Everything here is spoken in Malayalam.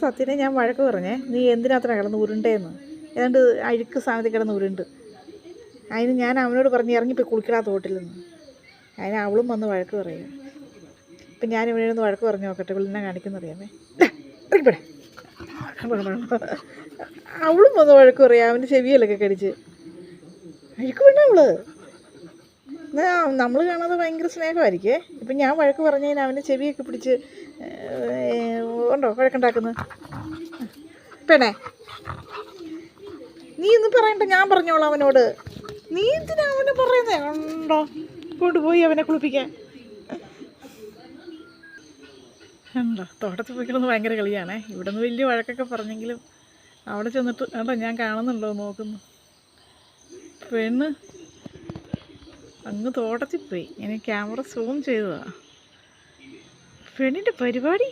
സത്യനെ ഞാൻ വഴക്ക് പറഞ്ഞേ, നീ എന്തിനത്ര കിടന്ന് ഉരുണ്ടേന്ന്, ഏതാണ്ട് അഴുക്ക് സാധനത്തിൽ കിടന്ന് ഉരുണ്ട്. അതിന് ഞാൻ അവനോട് പറഞ്ഞ് ഇറങ്ങിപ്പോയി കുളിക്കടാ തോട്ടിലെന്ന്. അതിന് അവളും വന്ന് വഴക്ക് പറയുക. ഇപ്പം ഞാൻ ഇവിടെ നിന്ന് വഴക്ക് പറഞ്ഞു നോക്കട്ടെ, ഇവളെന്നെ കാണിക്കുന്നറിയാമേ. ഇറങ്ങിപ്പോടെ. അവളും വന്ന് വഴക്ക് പറയാം, അവൻ്റെ ചെവിയിലൊക്കെ കടിച്ച്. അഴുക്ക് വേണ്ട അവള്. നമ്മൾ കാണാതെ ഭയങ്കര സ്നേഹമായിരിക്കേ. ഇപ്പം ഞാൻ വഴക്ക് പറഞ്ഞതിന് അവൻ്റെ ചെവിയൊക്കെ പിടിച്ച് ഉണ്ടോ വഴക്കുണ്ടാക്കുന്നത്. പെണ്ണേ, നീ ഒന്നും പറയണ്ട, ഞാൻ പറഞ്ഞോളാം അവനോട്. നീ എന്തിനാ അവനെ പറയുന്നേ? ഉണ്ടോ കൊണ്ടുപോയി അവനെ കുളിപ്പിക്കാൻ. ഉണ്ടോ തോട്ടത്തിൽ പോയിക്കളന്ന് ഭയങ്കര കളിയാണേ. ഇവിടെ നിന്ന് വലിയ വഴക്കൊക്കെ പറഞ്ഞെങ്കിലും അവിടെ ചെന്നിട്ട് ഉണ്ടോ ഞാൻ കാണുന്നുണ്ടോ നോക്കുന്നു. പെണ്ണ് അങ്ങ് തോട്ടത്തിൽ പോയി. ഇനി ക്യാമറ സൂം ചെയ്തതാണ്. പെണ്ണിൻ്റെ പരിപാടി.